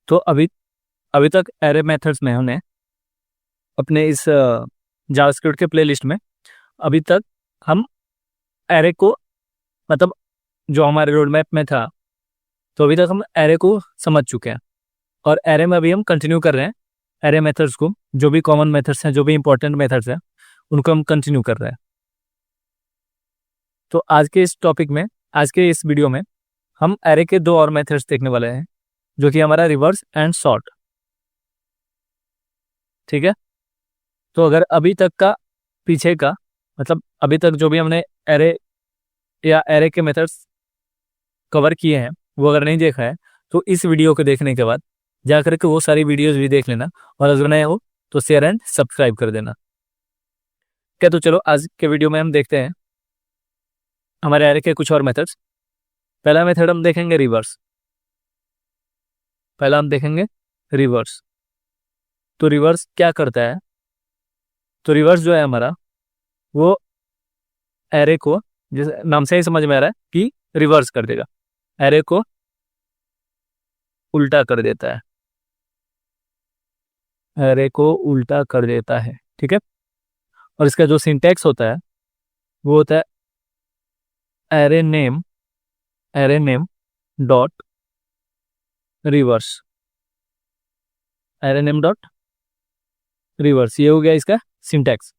तो अभी अभी तक एरे मेथड्स में हमने अपने इस जावास्क्रिप्ट के प्लेलिस्ट में अभी तक हम एरे को मतलब जो हमारे रोड मैप में था, तो अभी तक हम एरे को समझ चुके हैं और एरे में अभी हम कंटिन्यू कर रहे हैं। एरे मेथड्स को, जो भी कॉमन मेथड्स हैं, जो भी इंपॉर्टेंट मेथड्स हैं, उनको हम कंटिन्यू कर रहे हैं। तो आज के इस टॉपिक में, आज के इस वीडियो में हम एरे के दो और मेथड्स देखने वाले हैं, जो कि हमारा रिवर्स एंड सॉर्ट। ठीक है। तो अगर अभी तक का पीछे का मतलब अभी तक जो भी हमने एरे या एरे के मेथड्स कवर किए हैं वो अगर नहीं देखा है, तो इस वीडियो को देखने के बाद जाकर के वो सारी वीडियोस भी देख लेना, और अगर नए हो तो शेयर एंड सब्सक्राइब कर देना। क्या, तो चलो आज के वीडियो में हम देखते हैं हमारे एरे के कुछ और मेथड्स। पहला मेथड हम देखेंगे रिवर्स। पहला हम देखेंगे रिवर्स। तो रिवर्स क्या करता है? तो रिवर्स जो है हमारा, वो एरे को, जैसे नाम से ही समझ में आ रहा है कि रिवर्स कर देगा, एरे को उल्टा कर देता है, एरे को उल्टा कर देता है। ठीक है। और इसका जो सिंटैक्स होता है वो होता है array name dot reverse, array name dot reverse. ये हो गया इसका सिंटैक्स।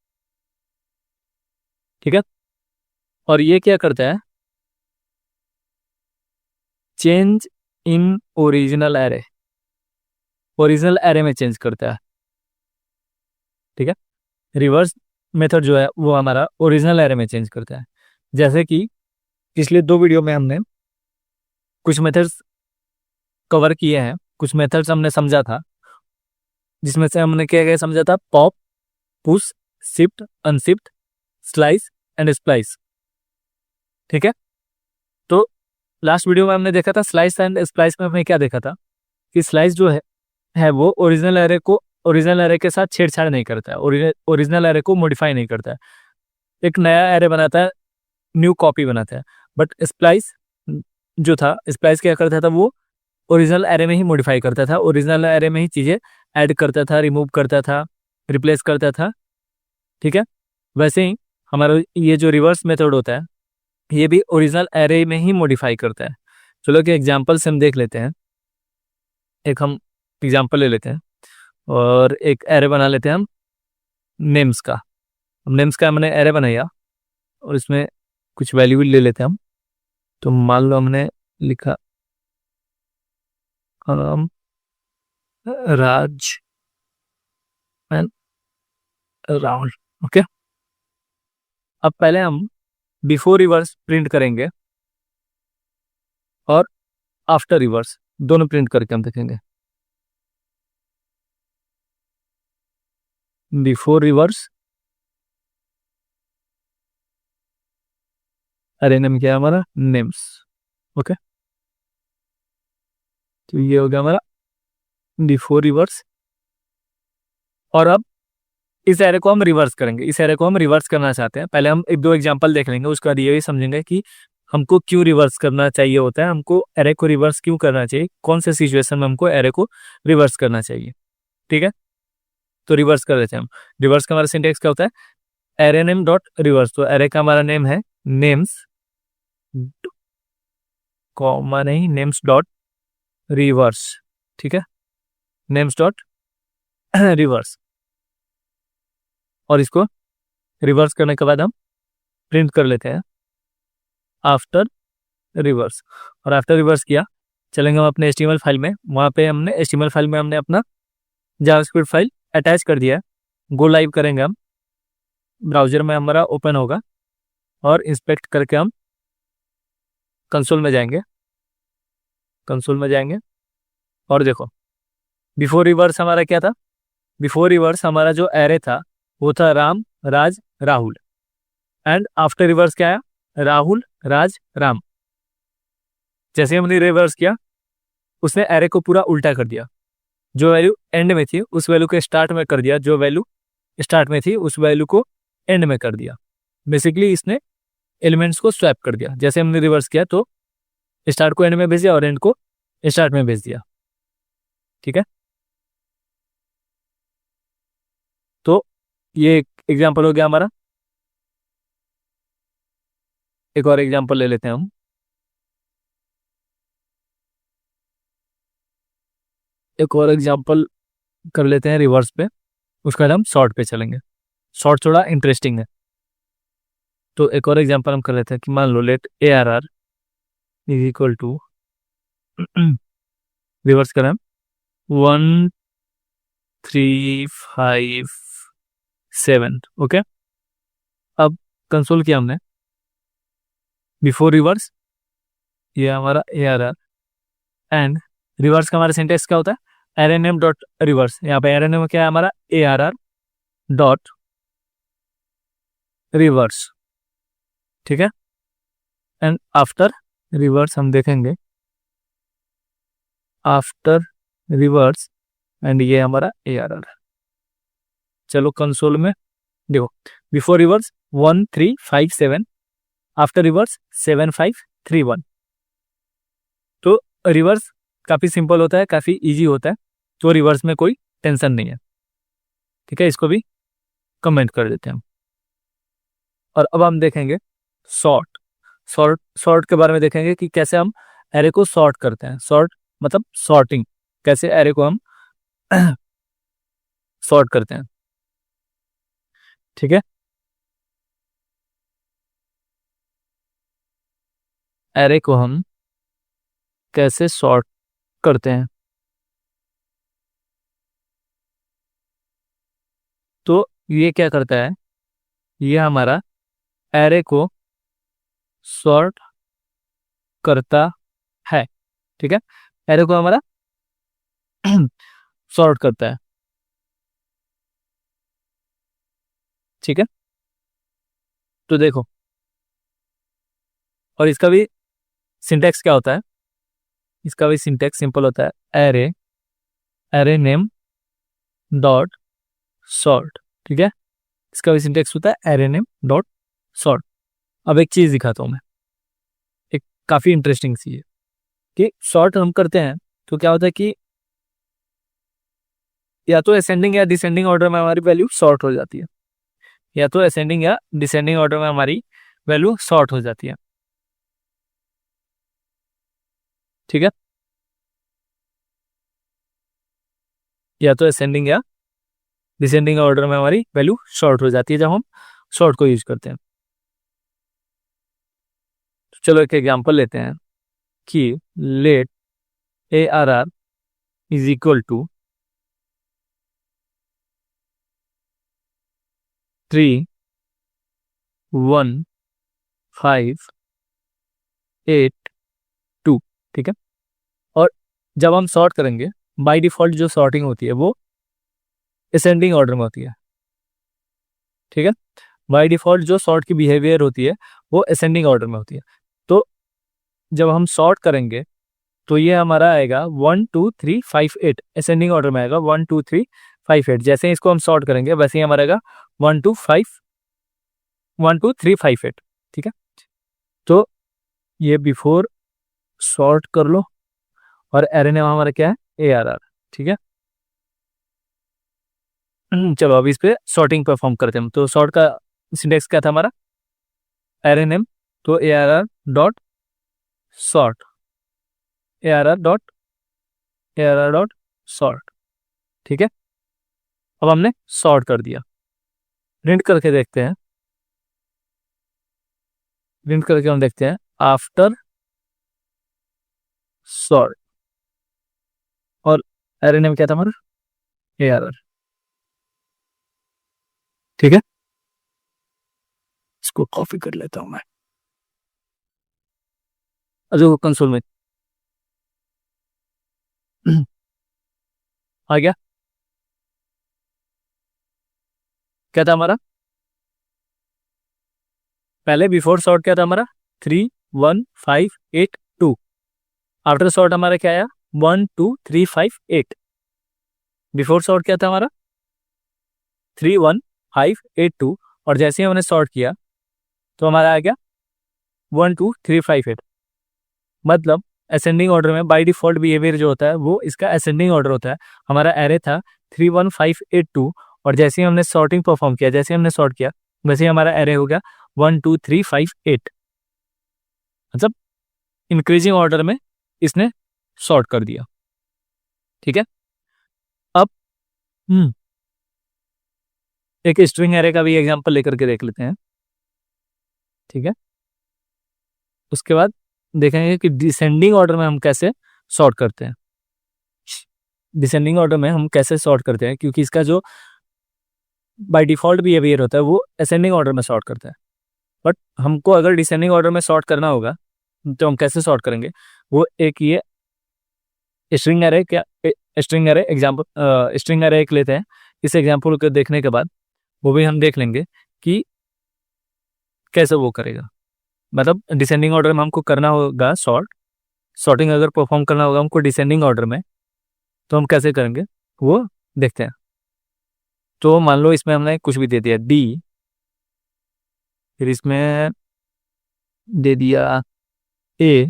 ठीक है। और ये क्या करता है? Change in original array, original array में चेंज करता है। ठीक है। रिवर्स मेथड जो है वो हमारा ओरिजिनल एरे में चेंज करता है। जैसे कि पिछले दो वीडियो में हमने कुछ मेथड्स कवर किए हैं, कुछ मेथड्स हमने समझा था, जिसमें से हमने क्या क्या समझा था? Pop, push, shift, unshift, slice and splice. ठीक है। तो लास्ट वीडियो में हमने देखा था स्लाइस एंड स्प्लाइस में हमने क्या देखा था कि स्लाइस जो है वो ओरिजिनल एरे के साथ छेड़छाड़ नहीं करता है, ओरिजिनल एरे को मॉडिफाई नहीं करता है, एक नया एरे बनाता है, न्यू कॉपी बनाता है। बट स्प्लाइस जो था, स्प्लाइस क्या करता था? वो ओरिजिनल एरे में ही मॉडिफाई करता था, ओरिजिनल एरे में ही चीज़ें ऐड करता था, रिमूव करता था, रिप्लेस करता था। ठीक है। वैसे ही हमारा ये जो रिवर्स मेथड होता है, ये भी ओरिजिनल एरे में ही मॉडिफाई करता है। चलो कि एग्जांपल से हम देख लेते हैं। एक हम एग्जांपल ले लेते हैं और एक एरे बना लेते हैं हम नेम्स का। नेम्स का हमने एरे बनाया और इसमें कुछ वैल्यू ले लेते हैं हम। तो मान लो हमने लिखा राज एंड राहुल। ओके। अब पहले हम बिफोर रिवर्स प्रिंट करेंगे और आफ्टर रिवर्स, दोनों प्रिंट करके हम देखेंगे। बिफोर रिवर्स, अरे नेम क्या है हमारा? नेम्स। ओके। तो ये हो गया हमारा बिफोर रिवर्स। और अब इस एरे को हम रिवर्स करेंगे, इस एरे को हम रिवर्स करना चाहते हैं। पहले हम एक दो एग्जांपल देख लेंगे, उसके बाद ये भी समझेंगे कि हमको क्यों रिवर्स करना चाहिए होता है, हमको एरे को रिवर्स क्यों करना चाहिए, कौन से सिचुएशन में हमको एरे को रिवर्स करना चाहिए। ठीक है। तो रिवर्स कर देते हैं हम। रिवर्स का हमारा सिंटेक्स क्या होता है? Array name dot reverse. तो एरे का हमारा नेम है नेम्स, कॉमा नहीं, नेम्स डॉट रिवर्स। ठीक है। Names dot reverse. और इसको रिवर्स करने के बाद हम प्रिंट कर लेते हैं आफ्टर रिवर्स। और आफ्टर रिवर्स किया, चलेंगे हम अपने HTML फाइल में। वहाँ पे हमने HTML फाइल में हमने अपना जावास्क्रिप्ट फाइल अटैच कर दिया है। गो लाइव करेंगे हम, ब्राउजर में हमारा ओपन होगा और इंस्पेक्ट करके हम कंसोल में जाएंगे। कंसोल में जाएंगे और देखो बिफोर रिवर्स हमारा क्या था? बिफोर रिवर्स हमारा जो एरे था वो था राम, राज, राहुल। एंड आफ्टर रिवर्स क्या है? राहुल, राज, राम। जैसे हमने रिवर्स किया, उसने एरे को पूरा उल्टा कर दिया। जो वैल्यू एंड में थी उस वैल्यू को स्टार्ट में कर दिया, जो वैल्यू स्टार्ट में थी उस वैल्यू को एंड में कर दिया। बेसिकली इसने एलिमेंट्स को स्वैप कर दिया। जैसे हमने रिवर्स किया तो स्टार्ट को एंड में भेज दिया और एंड को स्टार्ट में भेज दिया। ठीक है, तो ये एक एग्जाम्पल हो गया हमारा। एक और एग्जाम्पल ले लेते हैं हम। एक और एग्जाम्पल कर लेते हैं रिवर्स पे, उसके बाद हम शॉर्ट पे चलेंगे। शॉर्ट थोड़ा इंटरेस्टिंग है। तो एक और एग्जांपल हम कर लेते हैं कि मान लो let A R R is equal to reverse करें 1357। ओके, अब कंसोल किया हमने बिफोर रिवर्स, ये हमारा A R R and reverse का हमारा सिंटेक्स क्या होता है, एरए नेम डॉट रिवर्स। यहाँ पे एरए नेम क्या है हमारा, A R R dot reverse. ठीक है, एंड आफ्टर रिवर्स हम देखेंगे आफ्टर रिवर्स एंड ये हमारा ए आर आर। चलो कंसोल में देखो, बिफोर रिवर्स 1357, आफ्टर रिवर्स 7531। तो रिवर्स काफी सिंपल होता है, काफी इजी होता है, तो रिवर्स में कोई टेंशन नहीं है। ठीक है, इसको भी कमेंट कर देते हैं हम। और अब हम देखेंगे सॉर्ट। सॉर्ट के बारे में देखेंगे कि कैसे हम एरे को सॉर्ट करते हैं। सॉर्ट मतलब सॉर्टिंग, कैसे एरे को हम सॉर्ट करते हैं। ठीक है, एरे को हम कैसे सॉर्ट करते हैं, तो ये क्या करता है, ये हमारा एरे को सॉर्ट करता है। ठीक है, एरे को हमारा सॉर्ट करता है। ठीक है, तो देखो, और इसका भी सिंटेक्स क्या होता है, इसका भी सिंटेक्स सिंपल होता है, array array name dot sort. ठीक है, इसका भी सिंटेक्स होता है एरे नेम डॉट सॉर्ट। अब एक चीज दिखाता हूं मैं, एक काफी इंटरेस्टिंग सी है कि सॉर्ट हम करते हैं तो क्या होता है कि या तो असेंडिंग या डिसेंडिंग ऑर्डर में हमारी वैल्यू सॉर्ट हो जाती है, या तो असेंडिंग या डिसेंडिंग ऑर्डर में हमारी वैल्यू सॉर्ट हो जाती है। ठीक है, या तो असेंडिंग या डिसेंडिंग ऑर्डर में हमारी वैल्यू शॉर्ट हो जाती है जब हम शॉर्ट को यूज करते हैं। तो चलो एक एग्जांपल लेते हैं कि let A R R is equal to 31582। ठीक है, और जब हम सॉर्ट करेंगे, बाय डिफॉल्ट जो सॉर्टिंग होती है वो असेंडिंग ऑर्डर में होती है। ठीक है, बाय डिफॉल्ट जो सॉर्ट की बिहेवियर होती है वो असेंडिंग ऑर्डर में होती है। तो जब हम सॉर्ट करेंगे तो ये हमारा आएगा 12358, असेंडिंग ऑर्डर में आएगा 12358। जैसे ही इसको हम सॉर्ट करेंगे वैसे ही हमारा आएगा 12358। ठीक है, तो ये बिफोर सॉर्ट कर लो, और एरे नेम हमारा क्या है, ए आर आर। ठीक है, चलो अब इस पे सॉर्टिंग परफॉर्म करते हैं हम। तो सॉर्ट का सिंटेक्स क्या था हमारा, एरे नेम तो ए R R dot sort, A R R dot A R R dot sort. ठीक है, अब हमने सॉर्ट कर दिया। प्रिंट करके देखते हैं, प्रिंट करके हम देखते हैं आफ्टर सॉर्ट, और एरे नेम क्या था हमारा, ए आर आर। ठीक है, इसको कॉपी कर लेता हूं मैं। जो कंसोल में आ गया, क्या था हमारा, पहले बिफोर सॉर्ट क्या था हमारा 31582, आफ्टर सॉर्ट हमारा क्या आया 12358। बिफोर सॉर्ट क्या था हमारा 31582, और जैसे ही हमने सॉर्ट किया तो हमारा आ गया 12358। मतलब असेंडिंग ऑर्डर में बाय डिफॉल्ट बिहेवियर जो होता है वो इसका असेंडिंग ऑर्डर होता है। हमारा एरे था 31582 और जैसे ही हमने सॉर्टिंग परफॉर्म किया, जैसे हमने सॉर्ट किया वैसे ही हमारा एरे हो गया 12358, मतलब इंक्रीजिंग ऑर्डर में इसने सॉर्ट कर दिया। ठीक है, अब एक स्ट्रिंग एरे का भी एग्जांपल लेकर के देख लेते हैं। ठीक है, उसके बाद देखेंगे कि डिसेंडिंग ऑर्डर में हम कैसे सॉर्ट करते हैं। डिसेंडिंग ऑर्डर में हम कैसे सॉर्ट करते हैं, क्योंकि इसका जो बाय डिफॉल्ट बिहेवियर होता है वो असेंडिंग ऑर्डर में सॉर्ट करता है, बट हमको अगर डिसेंडिंग ऑर्डर में सॉर्ट करना होगा तो हम कैसे सॉर्ट करेंगे। वो एक ये स्ट्रिंग एरे, क्या string array example, string array एक लेते हैं। इस एग्जांपल को देखने के बाद वो भी हम देख लेंगे कि कैसे वो करेगा। मतलब डिसेंडिंग ऑर्डर में हमको करना होगा सॉर्टिंग अगर परफॉर्म करना होगा हमको डिसेंडिंग ऑर्डर में, तो हम कैसे करेंगे वो देखते हैं। तो मान लो इसमें हमने कुछ भी दे दिया डी, फिर इसमें दे दिया ए,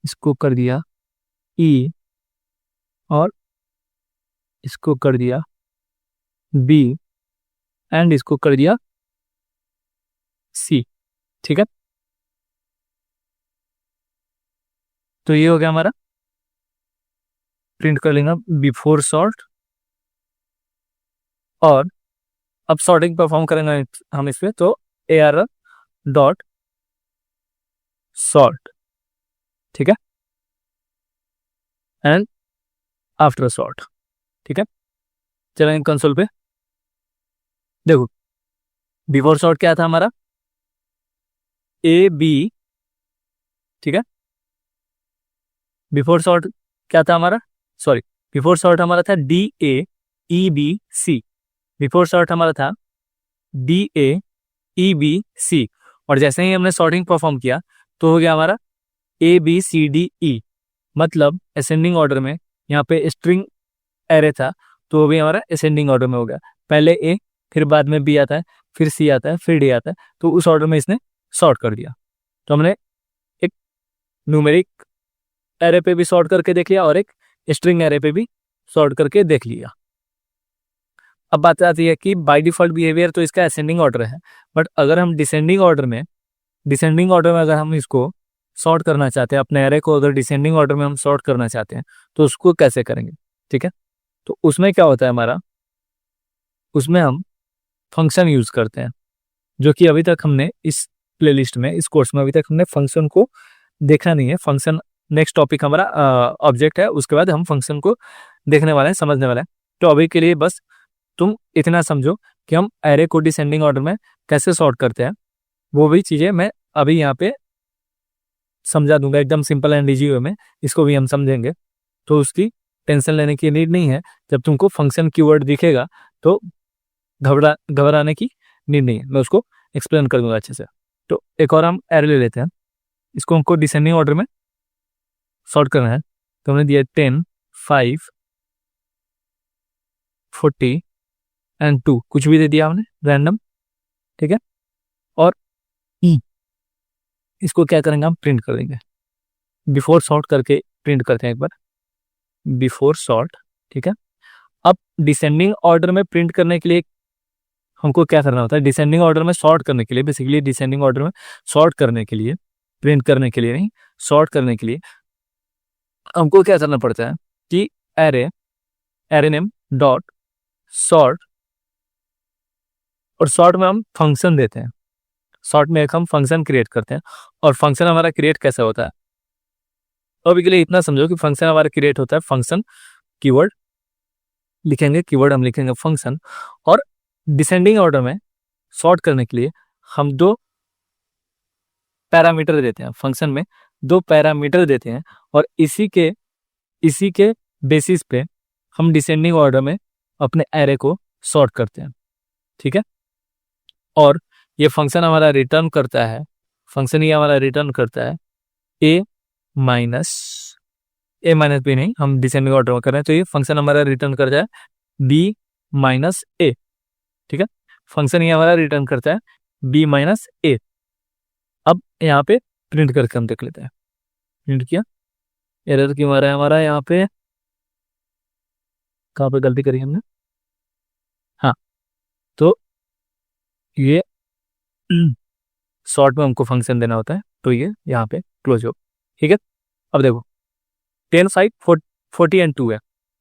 इसको कर दिया ई, और इसको कर दिया बी, एंड इसको कर दिया सी। ठीक है, तो ये हो गया हमारा, प्रिंट कर लेंगे बिफोर सॉर्ट। और अब सॉर्टिंग परफॉर्म करेंगे हम इस पे, तो ARR डॉट सॉर्ट। ठीक है, एंड आफ्टर सॉर्ट। ठीक है, चलेंगे कंसोल पे। देखो बिफोर सॉर्ट क्या था हमारा, AB। ठीक है, बिफोर सॉर्ट क्या था हमारा, सॉरी, बिफोर सॉर्ट हमारा था DAEBC। बिफोर सॉर्ट हमारा था DAEBC, और जैसे ही हमने सॉर्टिंग परफॉर्म किया तो हो गया हमारा ABCDE। मतलब असेंडिंग ऑर्डर में यहाँ पे स्ट्रिंग एरे था तो वो भी हमारा असेंडिंग ऑर्डर में हो गया। पहले A, फिर बाद में B आता है, फिर C आता है, फिर D आता है, तो उस ऑर्डर में इसने सॉर्ट कर दिया। तो हमने एक न्यूमेरिक एरे पे भी सॉर्ट करके देख लिया और एक स्ट्रिंग एरे पे भी सॉर्ट करके देख लिया। अब बात आती है कि बाय डिफॉल्ट बिहेवियर तो इसका असेंडिंग ऑर्डर है, बट अगर हम डिसेंडिंग ऑर्डर में अगर हम इसको सॉर्ट करना चाहते हैं, अपने एरे को अगर डिसेंडिंग ऑर्डर में हम सॉर्ट करना चाहते हैं तो उसको कैसे करेंगे। ठीक है, तो उसमें क्या होता है हमारा, उसमें हम फंक्शन यूज करते हैं, जो कि अभी तक हमने इस प्लेलिस्ट में, इस कोर्स में अभी तक हमने फंक्शन को देखा नहीं है। फंक्शन नेक्स्ट टॉपिक हमारा ऑब्जेक्ट है, उसके बाद हम फंक्शन को देखने वाले हैं, समझने वाले हैं। तो अभी के लिए बस तुम इतना समझो कि हम एरे को डिसेंडिंग ऑर्डर में कैसे सॉर्ट करते हैं, वो भी चीजें मैं अभी यहाँ पे समझा दूंगा एकदम सिंपल एंड इजी वे में। इसको भी हम समझेंगे, तो उसकी टेंशन लेने की नीड नहीं है। जब तुमको फंक्शन कीवर्ड दिखेगा तो घबराने की नीड नहीं है, मैं उसको एक्सप्लेन कर दूंगा अच्छे से। तो एक और हम एरे ले लेते हैं, इसको हमको डिसेंडिंग ऑर्डर में सॉर्ट करना है। तो हमने दिया 10, 5, 40 एंड 2, कुछ भी दे दिया हमने रैंडम। ठीक है, और इसको क्या करेंगे, हम प्रिंट कर देंगे। बिफोर सॉर्ट करके प्रिंट करते हैं एक बार, बिफोर सॉर्ट। ठीक है, अब डिसेंडिंग ऑर्डर में प्रिंट करने के लिए हमको क्या करना होता है, डिसेंडिंग ऑर्डर में सॉर्ट करने के लिए, बेसिकली डिसेंडिंग ऑर्डर में सॉर्ट करने के लिए, प्रिंट करने के लिए नहीं, सॉर्ट करने के लिए हमको क्या करना पड़ता है कि एरे नेम डॉट सॉर्ट, और सॉर्ट में हम फंक्शन देते हैं। सॉर्ट में एक हम फंक्शन क्रिएट करते हैं, और फंक्शन हमारा क्रिएट कैसे होता है, तो अभी के लिए इतना समझो कि फंक्शन हमारा क्रिएट होता है, फंक्शन कीवर्ड लिखेंगे, कीवर्ड हम लिखेंगे फंक्शन, और डिसेंडिंग ऑर्डर में सॉर्ट करने के लिए हम दो पैरामीटर देते हैं, फंक्शन में दो पैरामीटर देते हैं, और इसी के बेसिस पे हम डिसेंडिंग ऑर्डर में अपने एरे को सॉर्ट करते हैं। ठीक है, और ये फंक्शन हमारा रिटर्न करता है, फंक्शन ये हमारा रिटर्न करता है ए माइनस बी नहीं, हम डिसेंडिंग ऑर्डर में कर रहे हैं, तो ये फंक्शन हमारा रिटर्न करता है बी माइनस ए। ठीक है, फंक्शन ये हमारा रिटर्न करता है बी माइनस ए। अब यहाँ पे प्रिंट करके हम देख लेते हैं। प्रिंट किया, एरर क्यों आ रहा है हमारा यहाँ पे, कहाँ पे गलती करी हमने, हाँ तो ये शॉर्ट में हमको फंक्शन देना होता है, तो ये यहाँ पे क्लोज हो। ठीक है, अब देखो 10 5 40 एंड 2 है।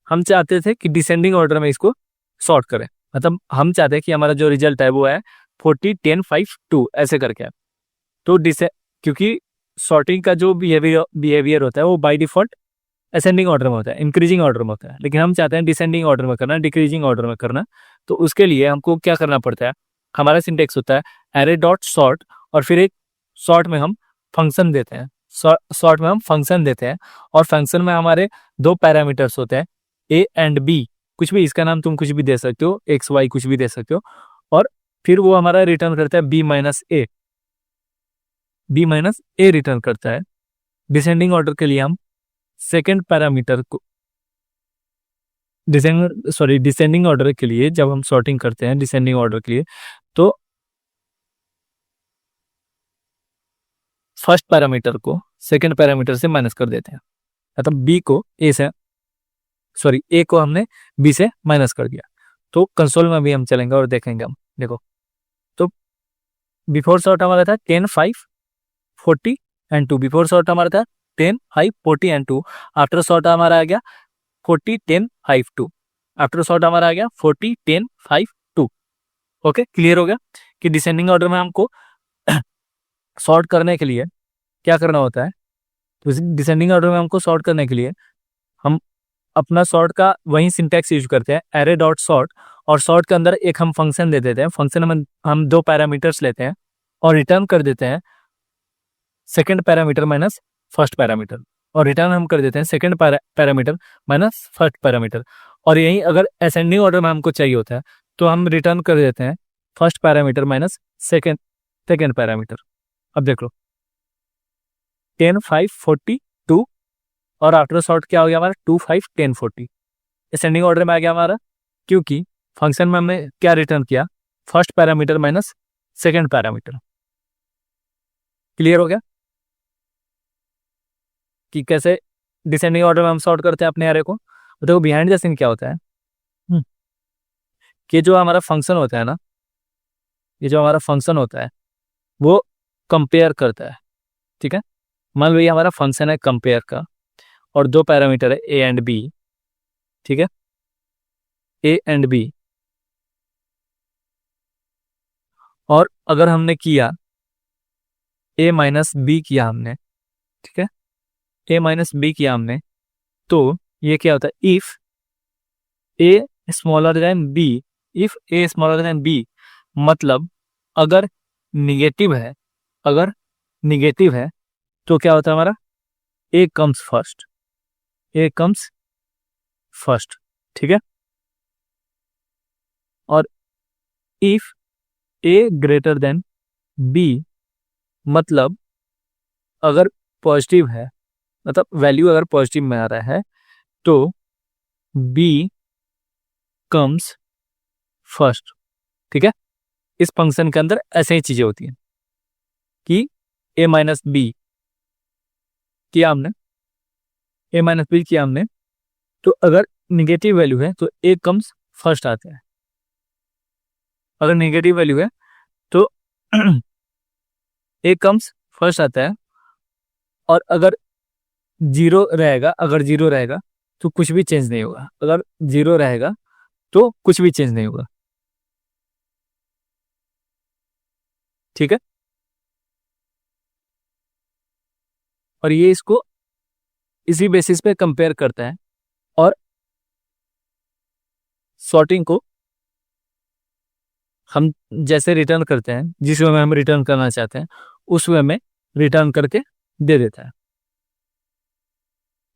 हम चाहते थे कि डिसेंडिंग ऑर्डर में इसको सॉर्ट करें, मतलब हम चाहते हैं कि हमारा जो रिजल्ट है वो है 40 10 5 2 ऐसे करके है। तो क्योंकि सॉर्टिंग का जो बिहेवियर होता है वो बाय डिफॉल्ट असेंडिंग ऑर्डर में होता है, इंक्रीजिंग ऑर्डर में होता है, लेकिन हम चाहते हैं डिसेंडिंग ऑर्डर में करना, डिक्रीजिंग ऑर्डर में करना। तो उसके लिए हमको क्या करना पड़ता है, हमारा सिंटेक्स होता है एरे डॉट सॉर्ट, और फिर एक सॉर्ट में हम फंक्शन देते हैं, सॉर्ट में हम फंक्शन देते हैं, और फंक्शन में हमारे दो पैरामीटर्स होते हैं ए एंड बी, कुछ भी इसका नाम तुम कुछ भी दे सकते हो, एक्स वाई कुछ भी दे सकते हो, और फिर वो हमारा रिटर्न करता है बी माइनस ए, बी माइनस ए रिटर्न करता है। डिसेंडिंग ऑर्डर के लिए हम सेकेंड पैरामीटर को डिसेंडिंग ऑर्डर के लिए जब हम सॉर्टिंग करते हैं डिसेंडिंग ऑर्डर के लिए, तो फर्स्ट पैरामीटर को सेकेंड पैरामीटर से माइनस कर देते हैं, मतलब बी को ए से ए को हमने बी से माइनस कर दिया। तो कंसोल में भी हम चलेंगे और देखेंगे हम, देखो तो बिफोर सॉर्ट हमारा था 10 5 40 एंड 2, बिफोर सॉर्ट हमारा था 10 5 40 एंड 2, आफ्टर सॉर्ट हमारा आ गया 40 10 5 2, आफ्टर सॉर्ट हमारा आ गया 40 10 5 2। ओके, क्लियर हो गया कि डिसेंडिंग ऑर्डर में हमको सॉर्ट करने के लिए क्या करना होता है। तो डिसेंडिंग ऑर्डर में हमको सॉर्ट करने के लिए हम अपना सॉर्ट का वही सिंटैक्स यूज करते हैं, एरे डॉट सॉर्ट, और सॉर्ट के अंदर एक हम फंक्शन दे देते हैं, फंक्शन में हम दो पैरामीटर्स लेते हैं और रिटर्न कर देते हैं second parameter minus first parameter, और रिटर्न हम कर देते हैं second parameter minus first parameter. और यही अगर असेंडिंग ऑर्डर में हमको चाहिए होता है तो हम रिटर्न कर देते हैं first parameter minus second parameter. अब देख लो 10 5 40 2, और आफ्टर सॉर्ट क्या हो गया हमारा 2 5 10 40, असेंडिंग ऑर्डर में आ गया हमारा, क्योंकि फंक्शन में हमने क्या रिटर्न किया, first parameter minus second parameter. Clear हो गया कि कैसे डिसेंडिंग ऑर्डर में हम सॉर्ट करते हैं अपने एरे को। तो देखो बिहाइंड द सीन क्या होता है, कि जो हमारा फंक्शन होता है ना, ये जो हमारा फंक्शन होता है वो कंपेयर करता है। ठीक है, मान लो ये हमारा फंक्शन है कंपेयर का, और दो पैरामीटर है ए एंड बी। ठीक है, ए एंड बी, और अगर हमने किया ए माइनस बी किया हमने, ठीक है, ए माइनस बी किया हमने, तो ये क्या होता है, if A smaller than B, if A smaller than B, मतलब अगर निगेटिव है, अगर निगेटिव है तो क्या होता है हमारा, A comes first, A comes first. ठीक है, और if A greater than B, मतलब अगर पॉजिटिव है, मतलब वैल्यू अगर पॉजिटिव में आ रहा है तो बी कम्स फर्स्ट। ठीक है, इस फंक्शन के अंदर ऐसे ही चीजें होती हैं कि ए माइनस बी किया हमने, ए माइनस बी किया हमने, तो अगर निगेटिव वैल्यू है तो ए कम्स फर्स्ट आता है, अगर निगेटिव वैल्यू है तो ए कम्स फर्स्ट आता है, और अगर जीरो रहेगा, अगर जीरो रहेगा तो कुछ भी चेंज नहीं होगा, अगर जीरो रहेगा तो कुछ भी चेंज नहीं होगा। ठीक है, और ये इसको इसी बेसिस पे कंपेयर करता है, और सॉर्टिंग को हम जैसे रिटर्न करते हैं, जिस वे में हम रिटर्न करना चाहते हैं उस वे में रिटर्न करके दे देता है।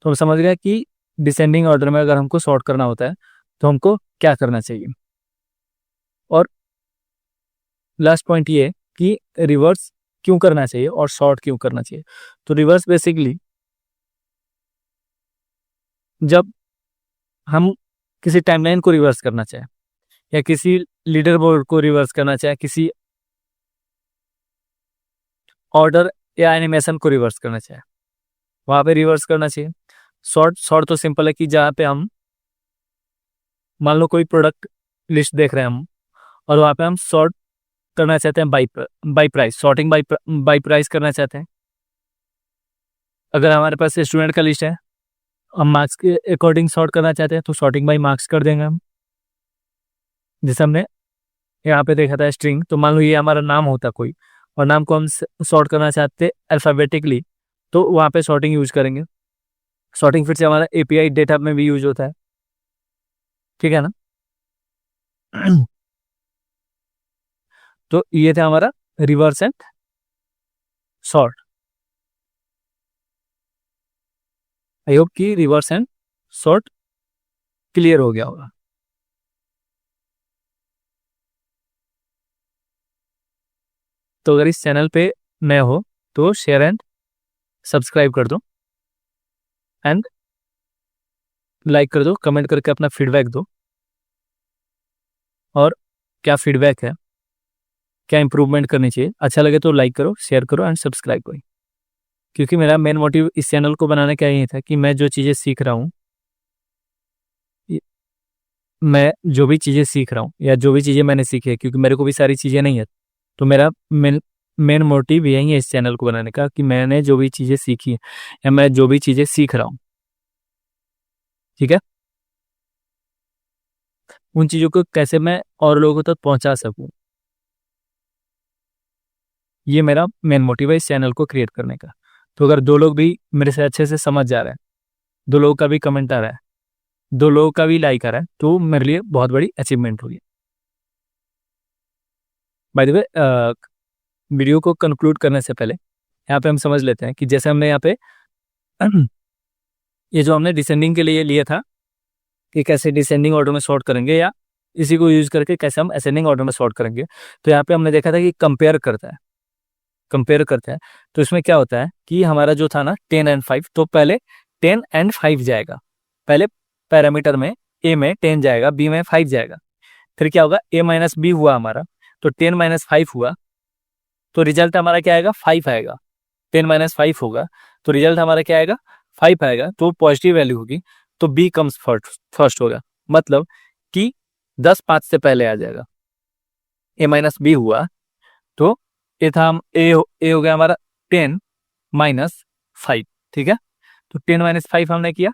तो हम समझ गए कि डिसेंडिंग ऑर्डर में अगर हमको सॉर्ट करना होता है तो हमको क्या करना चाहिए। और लास्ट पॉइंट ये कि रिवर्स क्यों करना चाहिए और सॉर्ट क्यों करना चाहिए। तो रिवर्स बेसिकली जब हम किसी टाइमलाइन को रिवर्स करना चाहें, या किसी लीडर बोर्ड को रिवर्स करना चाहे, किसी ऑर्डर या एनिमेशन को रिवर्स करना चाहे वहाँ पे रिवर्स करना चाहिए। सॉर्ट तो सिंपल है कि जहाँ पे हम मान लो कोई प्रोडक्ट लिस्ट देख रहे हैं हम, और वहाँ पे हम सॉर्ट करना चाहते हैं by price, sorting by price करना चाहते हैं। अगर हमारे पास स्टूडेंट का लिस्ट है, हम मार्क्स के अकॉर्डिंग सॉर्ट करना चाहते हैं तो सॉर्टिंग बाई मार्क्स कर देंगे हम। जैसे हमने यहाँ पे देखा था स्ट्रिंग, तो मान लो ये हमारा नाम होता कोई, और नाम को हम सॉर्ट करना चाहते हैं अल्फाबेटिकली, तो वहाँ पे सॉर्टिंग यूज करेंगे। सॉर्टिंग फिर से हमारा एपीआई डेटा में भी यूज होता है, ठीक है ना। तो ये था हमारा reverse and sort. I hope कि रिवर्स एंड सॉर्ट क्लियर हो गया होगा। तो अगर इस चैनल पे नए हो तो शेयर एंड सब्सक्राइब कर दो, एंड लाइक कर दो, कमेंट करके अपना फीडबैक दो, और क्या फीडबैक है, क्या इंप्रूवमेंट करनी चाहिए। अच्छा लगे तो लाइक करो, शेयर करो एंड सब्सक्राइब करो। क्योंकि मेरा मेन मोटिव इस चैनल को बनाने का यही था कि मैं जो चीज़ें सीख रहा हूँ, मैं जो भी चीज़ें सीख रहा हूँ या जो भी चीज़ें मैंने सीखी है, क्योंकि मेरे को भी सारी चीज़ें नहीं है, तो मेरा मेन मोटिव यही है इस चैनल को बनाने का कि मैंने जो भी चीज़ें सीखी है या मैं जो भी चीज़ें सीख रहा हूँ, ठीक है, उन चीज़ों को कैसे मैं और लोगों तक पहुँचा सकूँ। ये मेरा मेन मोटिव है इस चैनल को क्रिएट करने का। तो अगर दो लोग भी मेरे से अच्छे से समझ जा रहे हैं, दो लोगों का भी कमेंट आ रहा है, दो लोगों का भी लाइक आ रहा है, तो मेरे लिए बहुत बड़ी अचीवमेंट होगी। बाय द वे, वीडियो को कंक्लूड करने से पहले यहाँ पे हम समझ लेते हैं कि जैसे हमने यहाँ पे ये जो हमने डिसेंडिंग के लिए लिया था कि कैसे डिसेंडिंग ऑर्डर में सॉर्ट करेंगे, या इसी को यूज करके कैसे हम असेंडिंग ऑर्डर में सॉर्ट करेंगे, तो यहाँ पे हमने देखा था कि कंपेयर करता है। तो इसमें क्या होता है कि हमारा जो था ना 10 एंड 5, तो पहले 10 एंड 5 जाएगा। पहले पैरामीटर में ए में 10 जाएगा, बी में 5 जाएगा। फिर क्या होगा, ए माइनस बी हुआ हमारा, तो 10 माइनस 5 हुआ, तो रिजल्ट हमारा क्या आएगा, 5 आएगा। 10 माइनस 5 होगा तो रिजल्ट हमारा क्या आएगा, 5 आएगा, तो पॉजिटिव वैल्यू होगी, तो बी कम्स फर्स्ट होगा। मतलब कि 10 5 से पहले आ जाएगा। ए माइनस बी हुआ तो ए था ए हो गया हमारा 10 माइनस 5, ठीक है। तो 10 माइनस 5 हमने किया,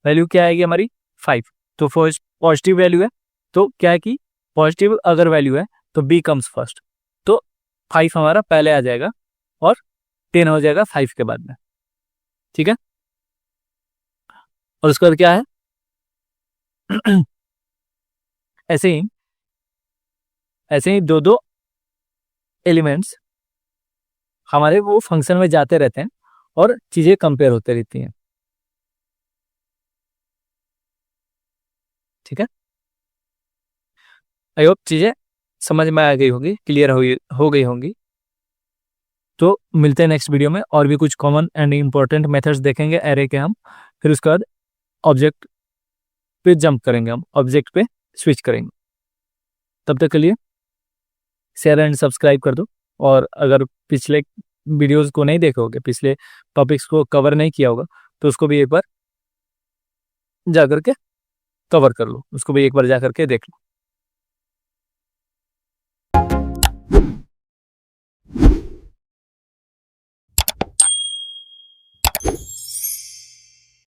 वैल्यू क्या आएगी हमारी 5, तो पॉजिटिव वैल्यू है, तो क्या है कि पॉजिटिव अगर वैल्यू है तो बी कम्स फर्स्ट, तो 5 हमारा पहले आ जाएगा और 10 हो जाएगा 5 के बाद में, ठीक है। और उसके बाद क्या है ऐसे ही दो दो एलिमेंट्स हमारे वो फंक्शन में जाते रहते हैं और चीजें कंपेयर होते रहती हैं, ठीक है। आई होप चीजें समझ में आ गई होगी, क्लियर हो गई होंगी। तो मिलते हैं नेक्स्ट वीडियो में, और भी कुछ कॉमन एंड इंपॉर्टेंट मेथड्स देखेंगे एरे के हम। फिर उसके बाद ऑब्जेक्ट पे जंप करेंगे, हम ऑब्जेक्ट पे स्विच करेंगे। तब तक के लिए शेयर एंड सब्सक्राइब कर दो, और अगर पिछले वीडियोस को नहीं देखे होगे, पिछले टॉपिक्स को कवर नहीं किया होगा, तो उसको भी एक बार जा करके कवर कर लो, उसको भी एक बार जा करके देख लो।